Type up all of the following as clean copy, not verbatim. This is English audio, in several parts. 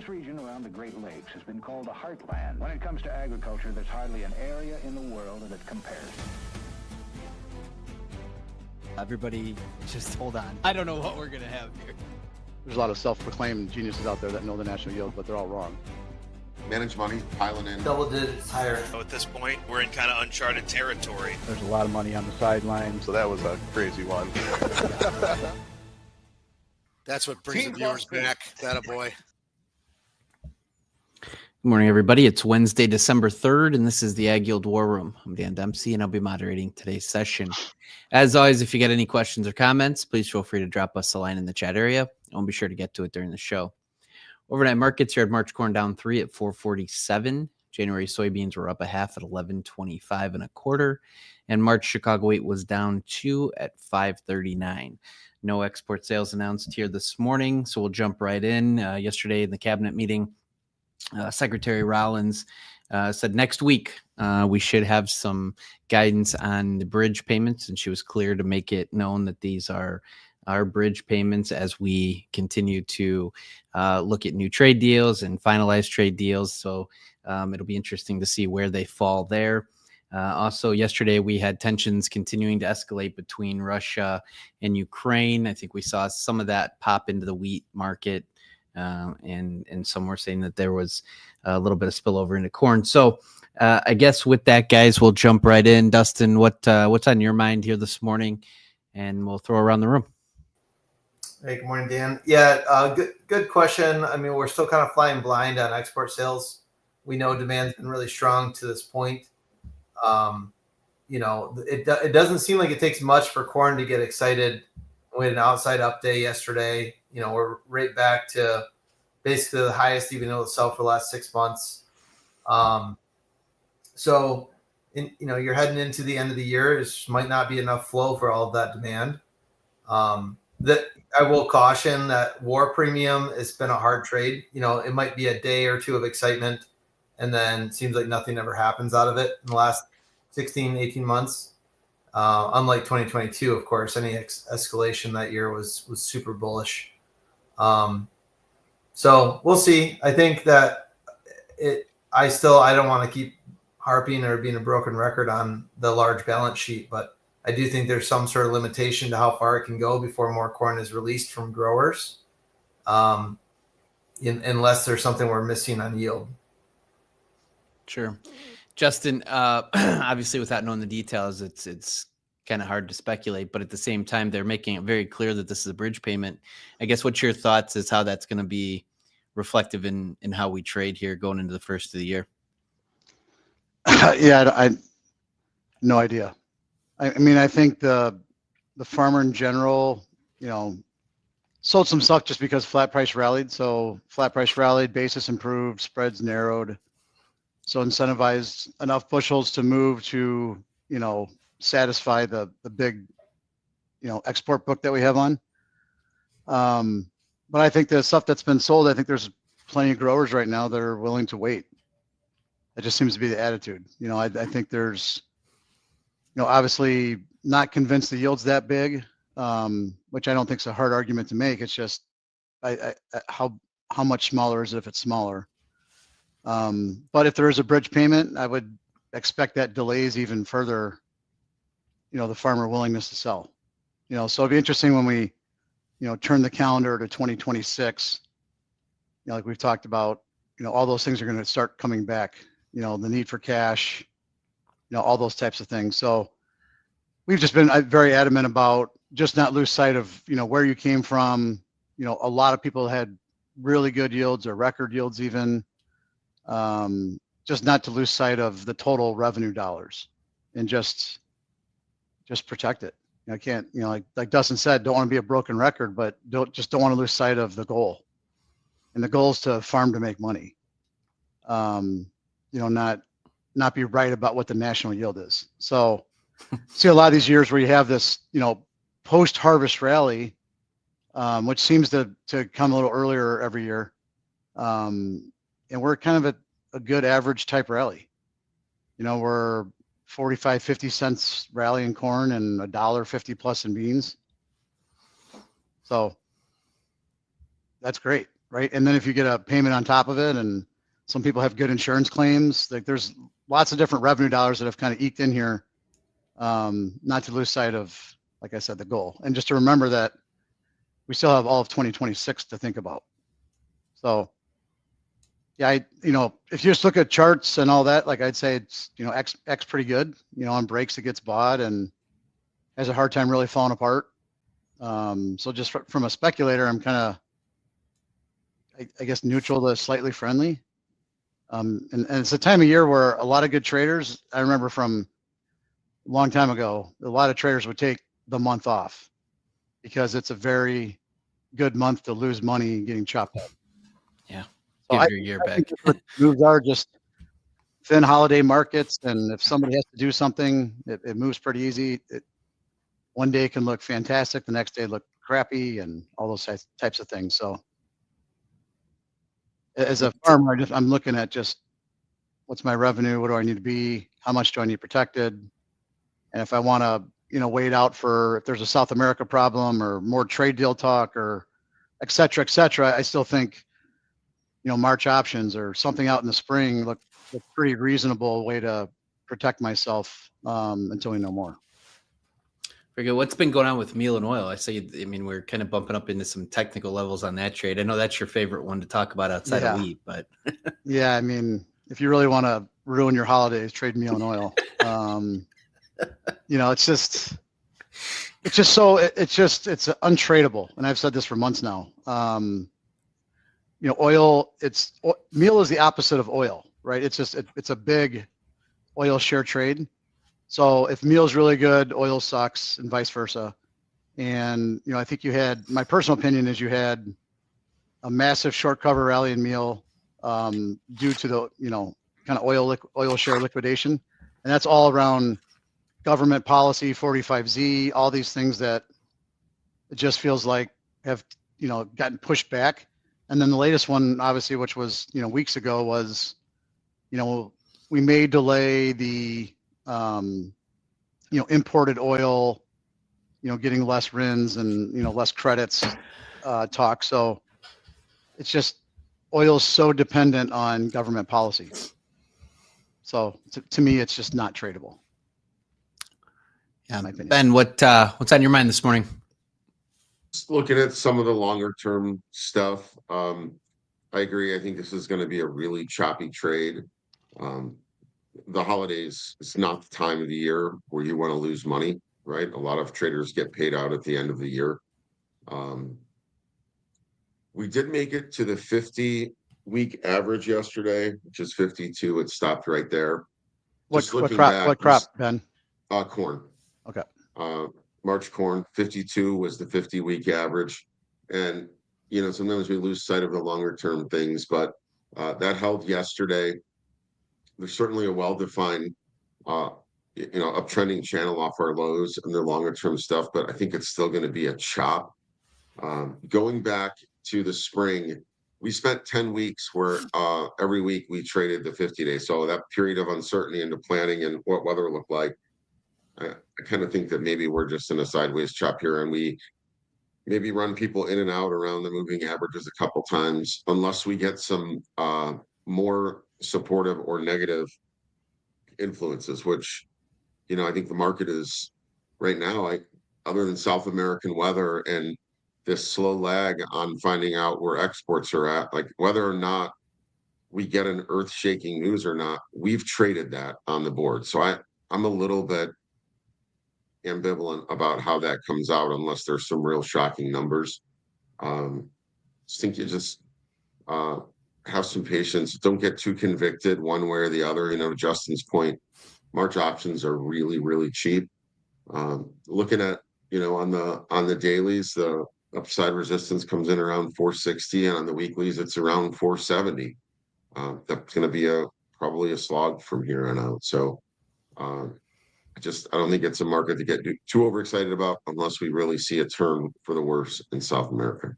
This region around the Great Lakes has been called the heartland. When it comes to agriculture, there's hardly an area in the world that compares. Everybody, just hold on. I don't know what we're going to have here. There's a lot of self-proclaimed geniuses out there that know the national yield, but they're all wrong. Manage money, piling in. Double digits higher. So at this point, we're in kind of uncharted territory. There's a lot of money on the sidelines. So that was a crazy one. That's what brings the viewers back. That a boy. Good morning, everybody. It's Wednesday, December 3rd, and this is the AgYield War Room. I'm Dan Dempsey, and I'll be moderating today's session. As always, if you get any questions or comments, please feel free to drop us a line in the chat area, and we'll be sure to get to it during the show. Overnight markets here at March corn down 3 at 447. January soybeans were up a half at 11.25 and a quarter, and March Chicago wheat was down 2 at 539. No export sales announced here this morning, so we'll jump right in. Yesterday in the cabinet meeting, Secretary Rollins said next week we should have some guidance on the bridge payments, and she was clear to make it known that these are our bridge payments as we continue to look at new trade deals and finalize trade deals. So it'll be interesting to see where they fall there. Also, yesterday we had tensions continuing to escalate between Russia and Ukraine. I think we saw some of that pop into the wheat market. And some were saying that there was a little bit of spillover into corn. So I guess with that, guys, we'll jump right in. Dustin, what's on your mind here this morning? And we'll throw around the room. Hey, good morning, Dan. Yeah, good question. I mean, we're still kind of flying blind on export sales. We know demand's been really strong to this point. It doesn't seem like it takes much for corn to get excited. We had an outside up day yesterday. We're right back to basically the highest even though it's sell for the last 6 months. You're heading into the end of the year. It might not be enough flow for all of that demand. That I will caution that war premium has been a hard trade. It might be a day or two of excitement, and then it seems like nothing ever happens out of it in the last 16, 18 months. Unlike 2022, of course, any escalation that year was super bullish. So we'll see. I think that I don't want to keep harping or being a broken record on the large balance sheet, but I do think there's some sort of limitation to how far it can go before more corn is released from growers, unless there's something we're missing on yield. Sure. Justin, obviously without knowing the details, it's kind of hard to speculate, but at the same time, they're making it very clear that this is a bridge payment. I guess what's your thoughts as how that's going to be reflective in how we trade here going into the first of the year? Yeah, I no idea. I mean, I think the farmer in general, sold some stuff just because flat price rallied. So flat price rallied, basis improved, spreads narrowed. So incentivized enough bushels to move to, satisfy the big, export book that we have on. But I think the stuff that's been sold, I think there's plenty of growers right now that are willing to wait. That just seems to be the attitude. I think there's, obviously not convinced the yield's that big, which I don't think is a hard argument to make. It's just how much smaller is it if it's smaller? But if there is a bridge payment, I would expect that delays even further, the farmer willingness to sell. So it'd be interesting when we, turn the calendar to 2026, like we've talked about, all those things are going to start coming back, the need for cash, all those types of things. So we've just been very adamant about just not lose sight of, where you came from. A lot of people had really good yields or record yields even. Just not to lose sight of the total revenue dollars and just protect it. I can't, like Dustin said, don't want to be a broken record, but don't want to lose sight of the goal. And the goal is to farm to make money. Not be right about what the national yield is. So see a lot of these years where you have this, post-harvest rally, which seems to come a little earlier every year. And we're kind of a good average type rally. We're 45, 50 cents rally in corn and $1.50 plus in beans. So that's great. right? And then if you get a payment on top of it, and some people have good insurance claims, like there's lots of different revenue dollars that have kind of eked in here, not to lose sight of, like I said, the goal. And just to remember that we still have all of 2026 to think about. So yeah, if you just look at charts and all that, like I'd say it's, X pretty good, on breaks it gets bought and has a hard time really falling apart. So just from a speculator, I'm kind of, I guess, neutral to slightly friendly. And it's a time of year where a lot of good traders, I remember from a long time ago, a lot of traders would take the month off because it's a very good month to lose money getting chopped up. Yeah. So Give your year back. Moves are just thin holiday markets. And if somebody has to do something, it moves pretty easy. One day can look fantastic. The next day look crappy and all those types of things. So as a farmer, I'm looking at just what's my revenue? What do I need to be? How much do I need protected? And if I want to, wait out for if there's a South America problem or more trade deal talk or et cetera, I still think, March options or something out in the spring look pretty reasonable way to protect myself until we know more. Very good. What's been going on with meal and oil? We're kind of bumping up into some technical levels on that trade. I know that's your favorite one to talk about outside of wheat, but yeah, if you really want to ruin your holidays, trade meal and oil. It's untradeable. And I've said this for months now. Meal is the opposite of oil, right? It's a big oil share trade. So if meal is really good, oil sucks and vice versa. And, I think my personal opinion is you had a massive short cover rally in meal due to the, kind of oil share liquidation. And that's all around government policy, 45Z, all these things that it just feels like have, gotten pushed back. And then the latest one, obviously, which was, weeks ago was, we may delay the, imported oil, getting less RINs and, less credits talk. So it's just oil is so dependent on government policy. So to me, it's just not tradable. Yeah, Ben, what's on your mind this morning? Just looking at some of the longer term stuff. I agree. I think this is going to be a really choppy trade. The holidays, it's not the time of the year where you want to lose money, right? A lot of traders get paid out at the end of the year. We did make it to the 50-week average yesterday, which is 52. It stopped right there. What crop, Ben? Corn. Okay. March corn, 52 was the 50-week average. And, sometimes we lose sight of the longer term things, but that held yesterday. There's certainly a well-defined, uptrending channel off our lows and the longer term stuff, but I think it's still going to be a chop. Going back to the spring, we spent 10 weeks where every week we traded the 50-day. So that period of uncertainty into planning and what weather looked like, I kind of think that maybe we're just in a sideways chop here and we maybe run people in and out around the moving averages a couple times, unless we get some more supportive or negative influences, which, I think the market is right now, other than South American weather and this slow lag on finding out where exports are at, like whether or not we get an earth-shaking news or not, we've traded that on the board. So I'm a little bit ambivalent about how that comes out unless there's some real shocking numbers. I think you just have some patience. Don't get too convicted one way or the other. To Justin's point, March options are really, really cheap. Looking at, on the dailies, the upside resistance comes in around 460, and on the weeklies, it's around 470. That's going to be probably a slog from here on out. So I don't think it's a market to get too overexcited about unless we really see a turn for the worse in South America.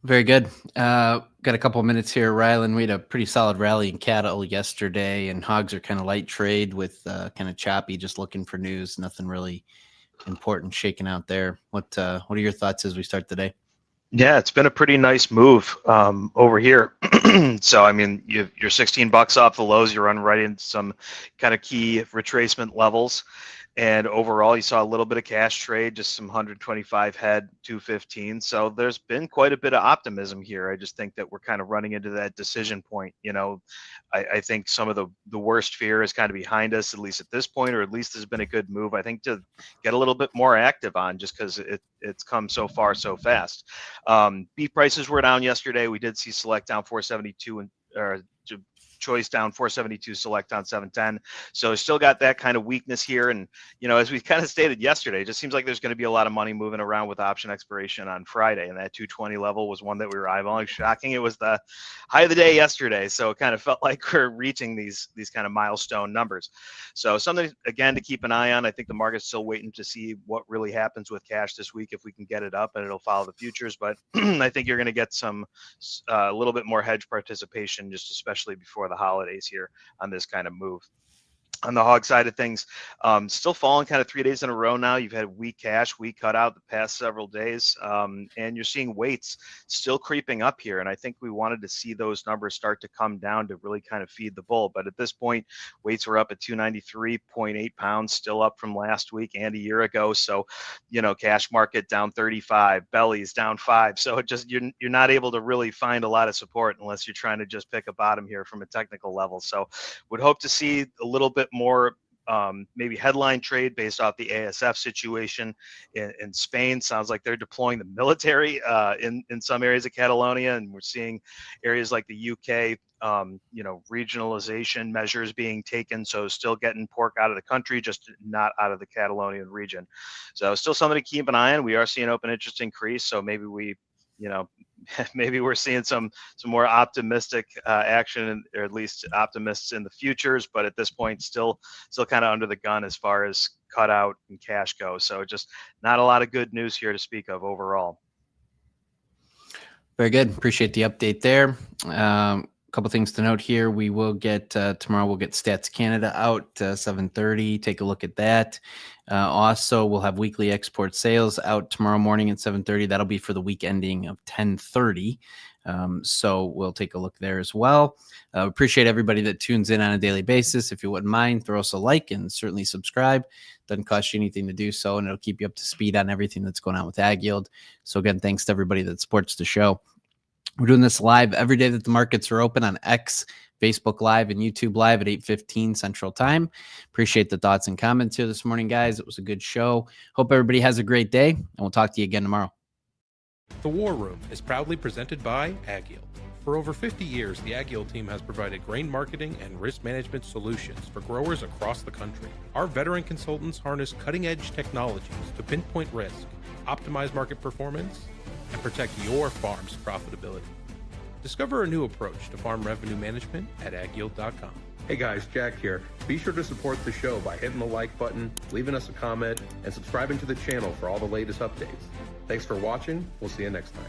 Very good. Got a couple of minutes here, Ryland. We had a pretty solid rally in cattle yesterday, and hogs are kind of light trade with kind of choppy, just looking for news. Nothing really important shaking out there. What are your thoughts as we start the day? Yeah, it's been a pretty nice move over here. So, I mean, you're $16 off the lows. You're running right into some kind of key retracement levels. And overall, you saw a little bit of cash trade, just some 125 head, 215. So there's been quite a bit of optimism here. I just think that we're kind of running into that decision point. You know, I think some of the worst fear is kind of behind us, at least at this point, or at least there's been a good move, I think, to get a little bit more active on, just because it's come so far so fast. Beef prices were down yesterday. We did see select down 472 and choice down 472, select down 710. So still got that kind of weakness here. And, you know, as we kind of stated yesterday, it just seems like there's going to be a lot of money moving around with option expiration on Friday. And that 220 level was one that we were eyeballing. Shocking. It was the high of the day yesterday. So it kind of felt like we're reaching these kind of milestone numbers. So something, again, to keep an eye on. I think the market's still waiting to see what really happens with cash this week, if we can get it up, and it'll follow the futures. But I think you're going to get some a little bit more hedge participation, just especially before the holidays here on this kind of move. On the hog side of things, still falling kind of 3 days in a row now. You've had weak cash, weak cutout the past several days, and you're seeing weights still creeping up here. And I think we wanted to see those numbers start to come down to really kind of feed the bull. But at this point, weights were up at 293.8 pounds, still up from last week and a year ago. So, you know, cash market down 35, bellies down 5. So it just you're not able to really find a lot of support unless you're trying to just pick a bottom here from a technical level. So would hope to see a little bit more maybe headline trade based off the ASF situation in Spain. Sounds like they're deploying the military in some areas of Catalonia, and we're seeing areas like the UK, you know, regionalization measures being taken. So still getting pork out of the country, just not out of the Catalonian region. So still something to keep an eye on. We are seeing open interest increase. So maybe we, you know, maybe we're seeing some more optimistic action, or at least optimists in the futures. But at this point, still kind of under the gun as far as cutout and cash go. So just not a lot of good news here to speak of overall. Very good. Appreciate the update there. A couple things to note here. We will get tomorrow. We'll get Stats Canada out 7:30. Take a look at that. Also, we'll have weekly export sales out tomorrow morning at 7:30. That'll be for the week ending of 10:30. So we'll take a look there as well. Appreciate everybody that tunes in on a daily basis. If you wouldn't mind, throw us a like and certainly subscribe. Doesn't cost you anything to do so, and it'll keep you up to speed on everything that's going on with AgYield. So again, thanks to everybody that supports the show. We're doing this live every day that the markets are open on X, Facebook Live, and YouTube Live at 8:15 Central Time. Appreciate the thoughts and comments here this morning, guys. It was a good show. Hope everybody has a great day, and we'll talk to you again tomorrow. The War Room is proudly presented by AgYield. For over 50 years, the AgYield team has provided grain marketing and risk management solutions for growers across the country. Our veteran consultants harness cutting-edge technologies to pinpoint risk, optimize market performance, and protect your farm's profitability. Discover a new approach to farm revenue management at agyield.com. Hey guys, Jack here. Be sure to support the show by hitting the like button, leaving us a comment, and subscribing to the channel for all the latest updates. Thanks for watching. We'll see you next time.